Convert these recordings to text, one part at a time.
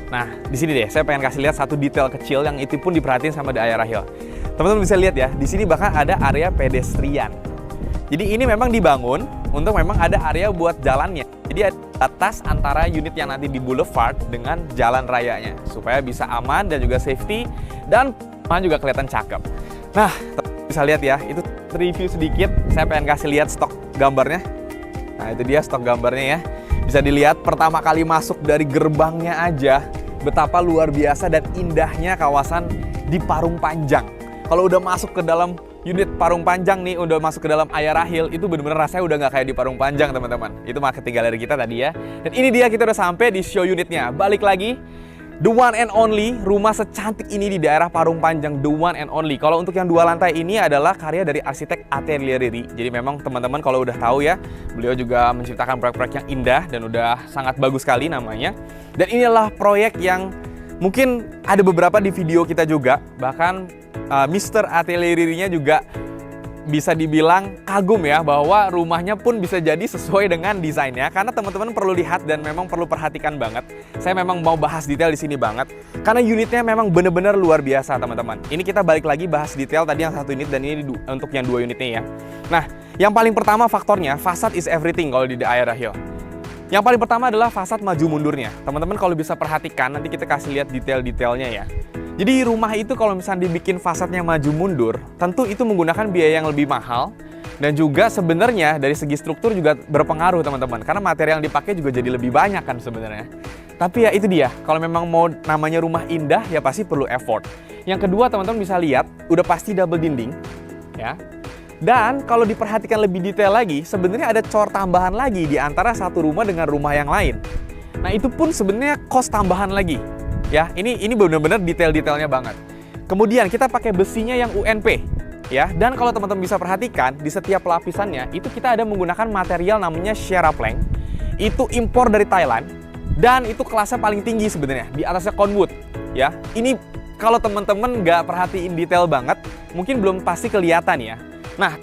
Nah, di sini deh, saya pengen kasih lihat satu detail kecil yang itu pun diperhatiin sama The Aira Hill. Teman-teman bisa lihat ya, di sini bahkan ada area pedestrian. Jadi ini memang dibangun untuk memang ada area buat jalannya. Jadi ada batas antara unit yang nanti di boulevard dengan jalan rayanya, supaya bisa aman dan juga safety, dan juga kelihatan cakep. Nah, bisa lihat ya, itu review sedikit. Saya pengen kasih lihat stok gambarnya. Nah, itu dia stok gambarnya ya. Bisa dilihat pertama kali masuk dari gerbangnya aja, betapa luar biasa dan indahnya kawasan di Parung Panjang. Kalau udah masuk ke dalam unit Parung Panjang nih, udah masuk ke dalam Aira Hill, itu bener-bener rasanya udah nggak kayak di Parung Panjang, teman-teman. Itu marketing galeri kita tadi ya. Dan ini dia, kita udah sampai di show unitnya. Balik lagi, the one and only, rumah secantik ini di daerah Parung Panjang, the one and only. Kalau untuk yang 2 lantai ini adalah karya dari arsitek Atelier Riri. Jadi memang teman-teman kalau udah tahu ya, beliau juga menciptakan proyek-proyek yang indah dan udah sangat bagus sekali namanya. Dan inilah proyek yang mungkin ada beberapa di video kita juga, bahkan Mr. Atelier Riri-nya juga bisa dibilang kagum ya, bahwa rumahnya pun bisa jadi sesuai dengan desainnya. Karena teman-teman perlu lihat dan memang perlu perhatikan banget. Saya memang mau bahas detail di sini banget, karena unitnya memang benar-benar luar biasa, teman-teman. Ini kita balik lagi bahas detail tadi yang 1 unit dan ini untuk yang 2 unitnya ya. Nah, yang paling pertama faktornya, fasad is everything kalau di The Aira Hill. Yang paling pertama adalah fasad maju mundurnya. Teman-teman kalau bisa perhatikan, nanti kita kasih lihat detail-detailnya ya. Jadi rumah itu kalau misalnya dibikin fasadnya maju mundur, tentu itu menggunakan biaya yang lebih mahal. Dan juga sebenarnya dari segi struktur juga berpengaruh, teman-teman. Karena material yang dipakai juga jadi lebih banyak kan sebenarnya. Tapi ya itu dia, kalau memang mau namanya rumah indah ya pasti perlu effort. Yang kedua, teman-teman bisa lihat, udah pasti double dinding ya. Dan kalau diperhatikan lebih detail lagi, sebenarnya ada cor tambahan lagi di antara satu rumah dengan rumah yang lain. Nah, itu pun sebenarnya cost tambahan lagi. Ya, ini benar-benar detail-detailnya banget. Kemudian kita pakai besinya yang UNP. Ya, dan kalau teman-teman bisa perhatikan di setiap lapisannya itu kita ada menggunakan material namanya Sierra Plank. Itu impor dari Thailand dan itu kelasnya paling tinggi sebenarnya, di atasnya Conwood. Ya, ini kalau teman-teman nggak perhatiin detail banget, mungkin belum pasti kelihatan ya. Nah,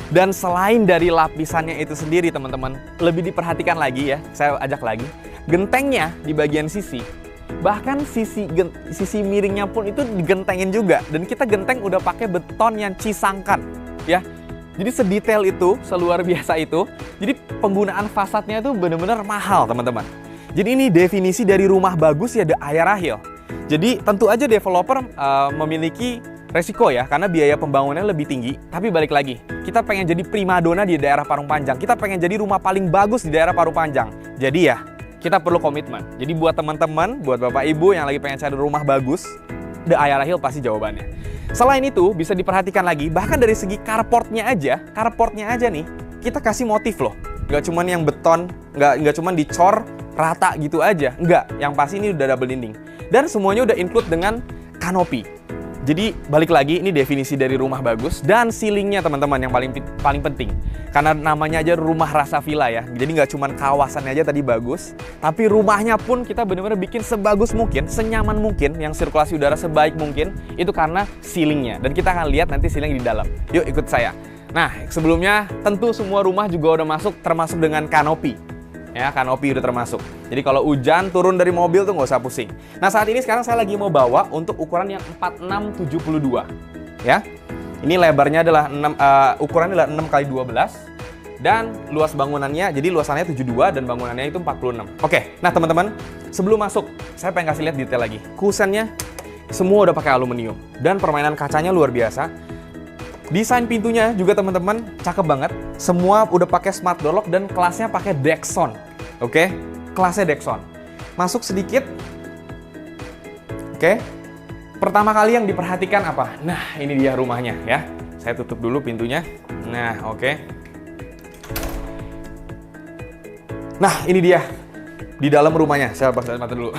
dan selain dari lapisannya itu sendiri, teman-teman, lebih diperhatikan lagi ya. Saya ajak lagi, gentengnya di bagian sisi. Bahkan sisi miringnya pun itu digentengin juga. Dan kita genteng udah pakai beton yang cisangkan ya. Jadi sedetail itu, seluar biasa itu. Jadi penggunaan fasadnya itu benar-benar mahal, teman-teman. Jadi ini definisi dari rumah bagus ya, The Aira Hill. Jadi tentu aja developer memiliki resiko ya, karena biaya pembangunannya lebih tinggi. Tapi balik lagi, kita pengen jadi primadona di daerah Parung Panjang. Kita pengen jadi rumah paling bagus di daerah Parung Panjang. Jadi ya, kita perlu komitmen. Jadi buat teman-teman, buat bapak ibu yang lagi pengen cari rumah bagus, The Aira Hill pasti jawabannya. Selain itu, bisa diperhatikan lagi, bahkan dari segi carportnya aja nih, kita kasih motif loh. Nggak cuman yang beton, nggak cuman dicor rata gitu aja. Nggak, yang pasti ini udah double dinding. Dan semuanya udah include dengan kanopi. Jadi balik lagi, ini definisi dari rumah bagus. Dan ceilingnya, teman-teman, yang paling penting. Karena namanya aja rumah rasa villa ya. Jadi nggak cuma kawasannya aja tadi bagus, tapi rumahnya pun kita benar-benar bikin sebagus mungkin, senyaman mungkin, yang sirkulasi udara sebaik mungkin. Itu karena ceilingnya. Dan kita akan lihat nanti ceiling di dalam. Yuk ikut saya. Nah, sebelumnya tentu semua rumah juga udah masuk, termasuk dengan kanopi. Ya, kanopi udah termasuk. Jadi kalau hujan turun dari mobil tuh nggak usah pusing. Nah, saat ini sekarang saya lagi mau bawa untuk ukuran yang 4672. Ya. Ini lebarnya adalah ukurannya adalah 6x12 dan luas bangunannya, jadi luasannya 72 dan bangunannya itu 46. Oke. Nah, teman-teman, sebelum masuk, saya pengen kasih lihat detail lagi. Kusennya semua udah pakai aluminium dan permainan kacanya luar biasa. Desain pintunya juga, teman-teman, cakep banget. Semua udah pakai smart door lock dan kelasnya pakai Dexon. Oke? Kelasnya Dexon. Masuk sedikit. Oke. Pertama kali yang diperhatikan apa? Nah, ini dia rumahnya ya. Saya tutup dulu pintunya. Nah, oke. Nah, ini dia di dalam rumahnya. Saya pasang mata dulu.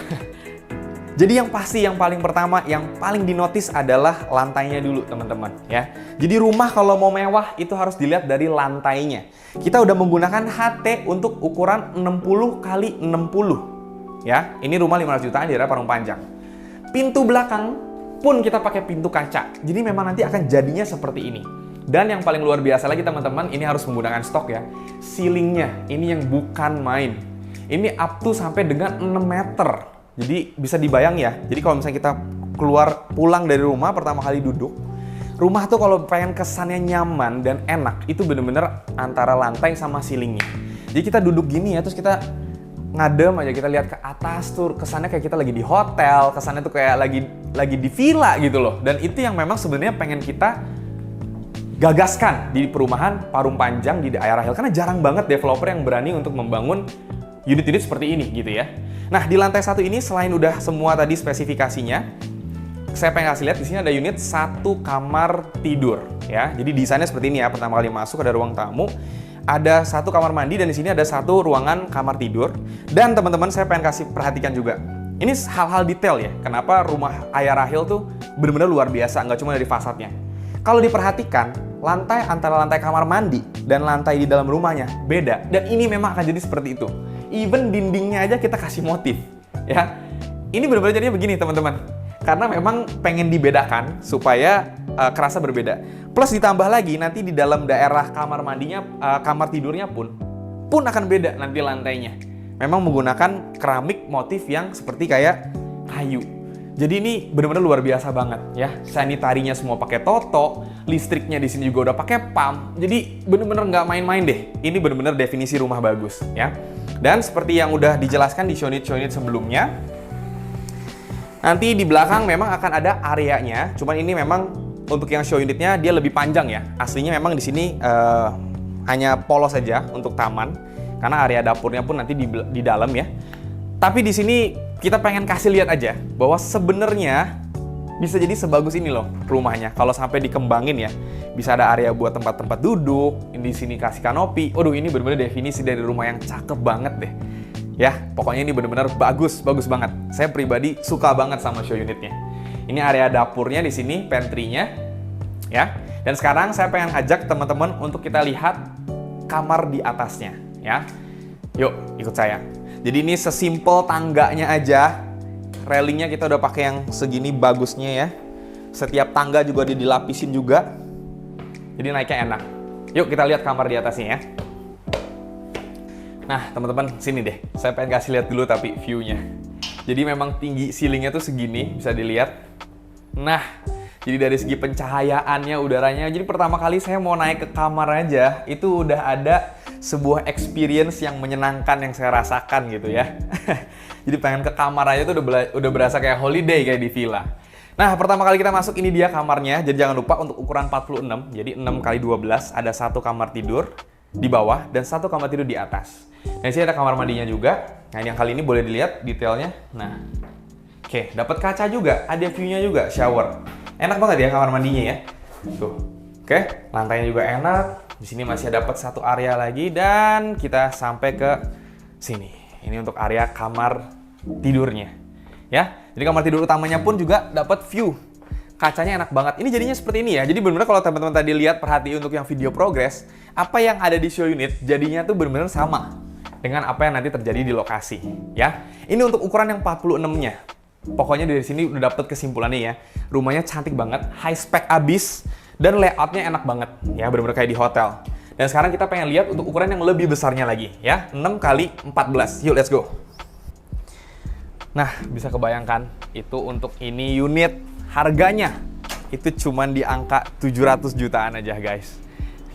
Jadi yang pasti, yang paling pertama, yang paling dinotis adalah lantainya dulu, teman-teman ya. Jadi rumah kalau mau mewah itu harus dilihat dari lantainya. Kita udah menggunakan HT untuk ukuran 60x60 ya. Ini rumah 500 jutaan di daerah Parung Panjang. Pintu belakang pun kita pakai pintu kaca. Jadi memang nanti akan jadinya seperti ini. Dan yang paling luar biasa lagi, teman-teman, ini harus menggunakan stok ya. Ceilingnya ini yang bukan main. Ini up to sampai dengan 6 meter. Jadi bisa dibayang ya. Jadi kalau misalnya kita pulang dari rumah pertama kali duduk, rumah tuh kalau pengen kesannya nyaman dan enak, itu bener-bener antara lantai sama ceilingnya. Jadi kita duduk gini ya, terus kita ngadem aja, kita lihat ke atas tuh kesannya kayak kita lagi di hotel, kesannya tuh kayak lagi di villa gitu loh. Dan itu yang memang sebenarnya pengen kita gagaskan di perumahan Parung Panjang di daerah Hill, karena jarang banget developer yang berani untuk membangun unit-unit seperti ini gitu ya. Nah, di lantai 1 ini selain udah semua tadi spesifikasinya, saya pengen kasih lihat di sini ada unit 1 kamar tidur ya. Jadi desainnya seperti ini ya. Pertama kali masuk ada ruang tamu, ada 1 kamar mandi, dan di sini ada 1 ruangan kamar tidur. Dan teman-teman, saya pengen kasih perhatikan juga. Ini hal-hal detail ya. Kenapa rumah Ayah Rahel tuh benar-benar luar biasa, nggak cuma dari fasadnya. Kalau diperhatikan, lantai antara lantai kamar mandi dan lantai di dalam rumahnya beda. Dan ini memang akan jadi seperti itu. Even dindingnya aja kita kasih motif ya. Ini benar-benar jadinya begini teman-teman. Karena memang pengen dibedakan supaya kerasa berbeda. Plus ditambah lagi nanti di dalam daerah kamar mandinya, kamar tidurnya pun akan beda nanti lantainya. Memang menggunakan keramik motif yang seperti kayak kayu. Jadi ini benar-benar luar biasa banget ya. Sanitarinya semua pakai Toto, listriknya di sini juga udah pakai pump. Jadi benar-benar nggak main-main deh. Ini benar-benar definisi rumah bagus ya. Dan seperti yang udah dijelaskan di showunit sebelumnya, nanti di belakang memang akan ada areanya. Cuman ini memang untuk yang show unitnya dia lebih panjang ya. Aslinya memang di sini hanya polos saja untuk taman, karena area dapurnya pun nanti di dalam ya. Tapi di sini kita pengen kasih lihat aja bahwa sebenarnya bisa jadi sebagus ini loh rumahnya. Kalau sampai dikembangin ya, bisa ada area buat tempat-tempat duduk. Di sini kasih kanopi. Waduh, ini benar-benar definisi dari rumah yang cakep banget deh. Ya, pokoknya ini benar-benar bagus banget. Saya pribadi suka banget sama show unitnya. Ini area dapurnya di sini, pantry-nya, ya. Dan sekarang saya pengen ajak teman-teman untuk kita lihat kamar di atasnya, ya. Yuk, ikut saya. Jadi ini sesimpel tangganya aja. Railingnya kita udah pakai yang segini bagusnya ya. Setiap tangga juga dilapisin juga. Jadi naiknya enak. Yuk kita lihat kamar di atasnya ya. Nah, teman-teman, sini deh. Saya pengen kasih lihat dulu tapi view-nya. Jadi memang tinggi ceilingnya tuh segini, bisa dilihat. Nah, jadi dari segi pencahayaannya, udaranya. Jadi pertama kali saya mau naik ke kamar aja, itu udah ada sebuah experience yang menyenangkan yang saya rasakan gitu ya. Jadi pengen ke kamar aja tuh udah berasa kayak holiday kayak di villa. Nah, pertama kali kita masuk ini dia kamarnya. Jadi jangan lupa untuk ukuran 46. Jadi 6x12 ada 1 kamar tidur di bawah dan 1 kamar tidur di atas. Dan di sini ada kamar mandinya juga. Nah, yang kali ini boleh dilihat detailnya. Nah, oke, dapat kaca juga, ada view-nya juga, shower. Enak banget ya kamar mandinya ya. Tuh. Oke, lantainya juga enak. Di sini masih dapat 1 area lagi dan kita sampai ke sini. Ini untuk area kamar tidurnya. Ya. Jadi kamar tidur utamanya pun juga dapat view. Kacanya enak banget. Ini jadinya seperti ini ya. Jadi benar-benar kalau teman-teman tadi lihat perhati untuk yang video progress, apa yang ada di show unit jadinya tuh benar-benar sama dengan apa yang nanti terjadi di lokasi, ya. Ini untuk ukuran yang 46-nya. Pokoknya dari sini udah dapet kesimpulannya ya. Rumahnya cantik banget, high spec abis, dan layoutnya enak banget, ya, benar-benar kayak di hotel. Dan sekarang kita pengen lihat untuk ukuran yang lebih besarnya lagi, ya, 6x14. Yuk, let's go. Nah, bisa kebayangkan itu untuk ini unit harganya itu cuman di angka 700 jutaan aja, guys.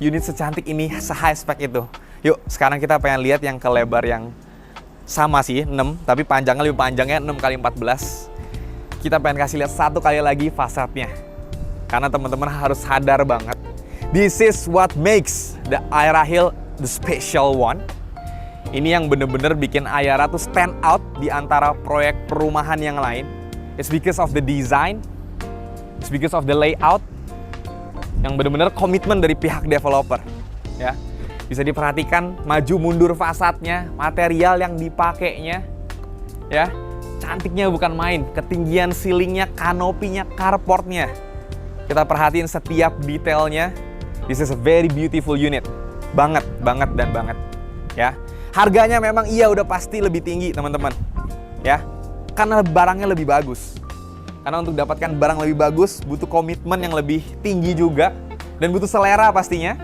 Unit secantik ini, se-high spec itu. Yuk, sekarang kita pengen lihat yang ke lebar yang sama sih, 6, tapi panjangnya lebih panjangnya 6x14. Kita pengen kasih lihat 1 kali lagi fasadnya. Karena teman-teman harus sadar banget, this is what makes the Ayara Hill the special one. Ini yang bener-bener bikin Ayara tuh stand out di antara proyek perumahan yang lain. It's because of the design, it's because of the layout, yang bener-bener komitmen dari pihak developer, ya. Bisa diperhatikan maju mundur fasadnya, material yang dipakainya, ya. Cantiknya bukan main, ketinggian ceilingnya, kanopinya, carportnya. Kita perhatiin setiap detailnya. This is a very beautiful unit. Banget, ya. Harganya memang iya udah pasti lebih tinggi, teman-teman. Ya. Karena barangnya lebih bagus. Karena untuk dapatkan barang lebih bagus butuh komitmen yang lebih tinggi juga dan butuh selera pastinya.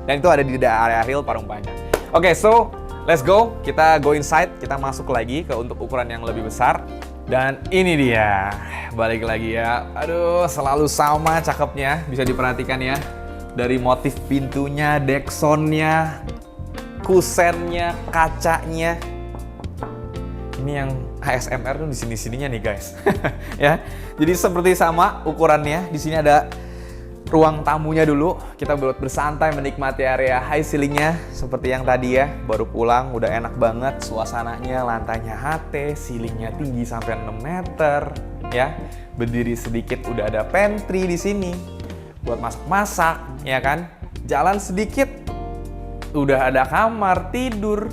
Dan itu ada di daerah Hill Parung Panjang. Oke, so let's go. Kita go inside, kita masuk lagi ke untuk ukuran yang lebih besar. Dan ini dia, balik lagi ya. Aduh, selalu sama cakepnya, bisa diperhatikan ya. Dari motif pintunya, deksonnya, kusennya, kacanya. Ini yang ASMR tuh di sini-sininya nih guys. Ya, jadi seperti sama ukurannya. Di sini ada ruang tamunya dulu. Kita buat bersantai menikmati area high ceilingnya seperti yang tadi ya. Baru pulang udah enak banget suasananya, lantainya HT, ceilingnya tinggi sampai 6 meter ya. Berdiri sedikit udah ada pantry di sini buat masak-masak ya kan. Jalan sedikit udah ada kamar tidur.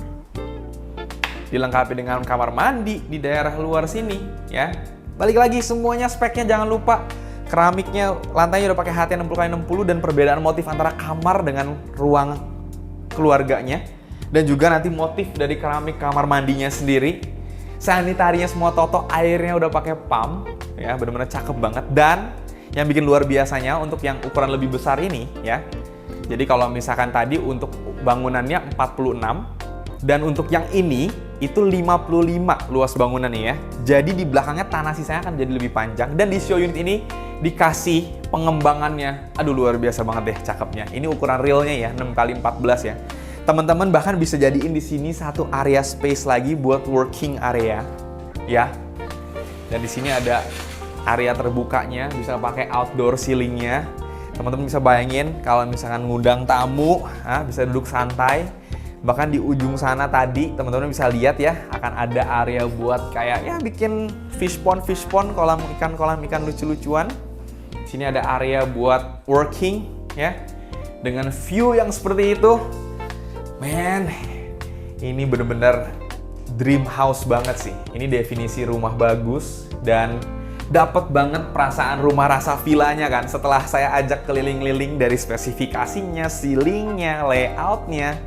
Dilengkapi dengan kamar mandi di daerah luar sini ya. Balik lagi semuanya speknya jangan lupa. Keramiknya, lantainya udah pakai HT 60x60 dan perbedaan motif antara kamar dengan ruang keluarganya. Dan juga nanti motif dari keramik kamar mandinya sendiri. Sanitarinya semua toto, airnya udah pakai pump. Ya, bener-bener cakep banget. Dan yang bikin luar biasanya untuk yang ukuran lebih besar ini ya. Jadi kalau misalkan tadi untuk bangunannya 46. Dan untuk yang ini itu 55 luas bangunannya ya. Jadi di belakangnya tanah sisanya akan jadi lebih panjang. Dan di show unit ini dikasih pengembangannya. Aduh luar biasa banget deh cakepnya. Ini ukuran realnya ya 6x14 ya. Teman-teman bahkan bisa jadiin di sini satu area space lagi buat working area ya. Dan di sini ada area terbukanya, bisa pakai outdoor ceilingnya. Teman-teman bisa bayangin kalau misalkan ngundang tamu, bisa duduk santai. Bahkan di ujung sana tadi teman-teman bisa lihat ya, akan ada area buat kayak ya bikin fish pond, kolam ikan lucu-lucuan. Sini ada area buat working ya. Dengan view yang seperti itu. Man, ini bener-bener dream house banget sih. Ini definisi rumah bagus dan dapat banget perasaan rumah rasa villanya kan. Setelah saya ajak keliling-liling dari spesifikasinya, ceilingnya, layoutnya,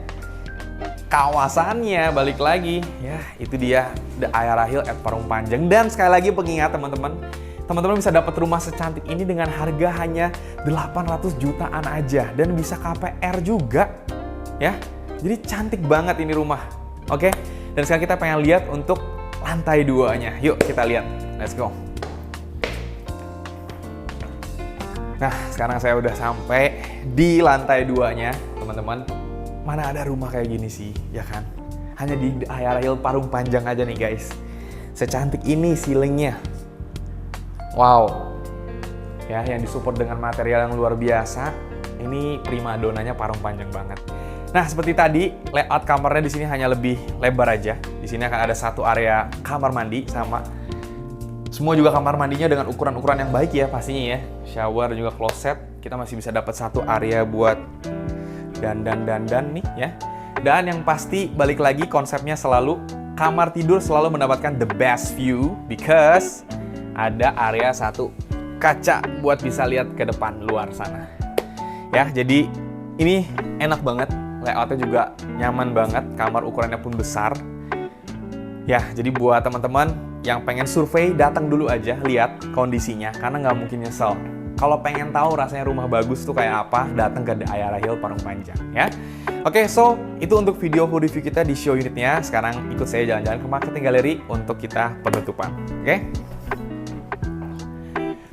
kawasannya, balik lagi ya, itu dia The Ayara Hill at Parung Panjang. Dan sekali lagi pengingat teman-teman bisa dapat rumah secantik ini dengan harga hanya 800 jutaan aja dan bisa KPR juga ya. Jadi cantik banget ini rumah. Oke, dan sekarang kita pengen lihat untuk lantai 2-nya. Yuk kita lihat, let's go. Nah, sekarang saya udah sampai di lantai 2-nya teman-teman. Mana ada rumah kayak gini sih, ya kan? Hanya di Ayara Hill Parung Panjang aja nih guys. Secantik ini ceilingnya. Wow. Ya, yang disupport dengan material yang luar biasa. Ini primadonanya Parung Panjang banget. Nah, seperti tadi, layout kamarnya di sini hanya lebih lebar aja. Di sini akan ada satu area kamar mandi sama semua juga kamar mandinya dengan ukuran-ukuran yang baik ya pastinya ya. Shower dan juga closet. Kita masih bisa dapat satu area buat dan nih ya. Dan yang pasti balik lagi konsepnya selalu kamar tidur selalu mendapatkan the best view because ada area satu kaca buat bisa lihat ke depan luar sana. Ya, jadi ini enak banget, layoutnya juga nyaman banget, kamar ukurannya pun besar. Ya, jadi buat teman-teman yang pengen survei datang dulu aja lihat kondisinya karena nggak mungkin nyesel. Kalau pengen tahu rasanya rumah bagus tuh kayak apa, datang ke The Ayara Hill Parung Panjang ya. Oke, so itu untuk video review kita di show unitnya. Sekarang ikut saya jalan-jalan ke marketing gallery untuk kita penutupan. Oke?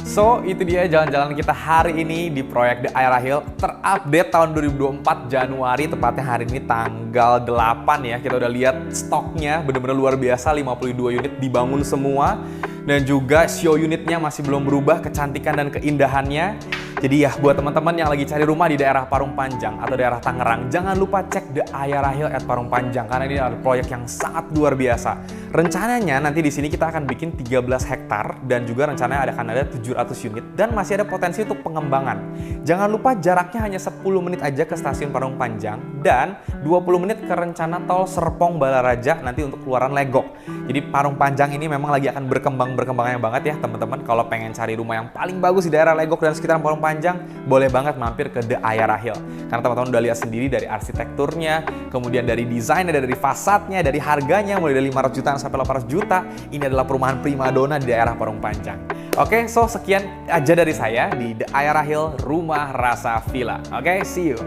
So, itu dia jalan-jalan kita hari ini di proyek The Ayara Hill. Terupdate tahun 2024 Januari, tepatnya hari ini tanggal 8 ya. Kita udah lihat stoknya bener-bener luar biasa, 52 unit dibangun semua. Dan juga show unitnya masih belum berubah kecantikan dan keindahannya. Jadi ya buat teman-teman yang lagi cari rumah di daerah Parung Panjang atau daerah Tangerang, jangan lupa cek The Ayara Hill at Parung Panjang karena ini adalah proyek yang sangat luar biasa. Rencananya nanti di sini kita akan bikin 13 hektar dan juga rencananya akan ada 700 unit dan masih ada potensi untuk pengembangan. Jangan lupa jaraknya hanya 10 menit aja ke stasiun Parung Panjang dan 20 menit ke rencana tol Serpong Balaraja nanti untuk keluaran Legok. Jadi Parung Panjang ini memang lagi akan berkembangnya banget ya teman-teman. Kalau pengen cari rumah yang paling bagus di daerah Legok dan sekitar Parung Panjang, boleh banget mampir ke The Ayara Hill. Karena teman-teman udah lihat sendiri dari arsitekturnya, kemudian dari desainnya, dari fasadnya, dari harganya mulai dari 500 jutaan sampai 800 juta. Ini adalah perumahan primadona di daerah Parung Panjang. Oke, so sekian aja dari saya di The Ayara Hill Rumah Rasa Villa. Oke, see you.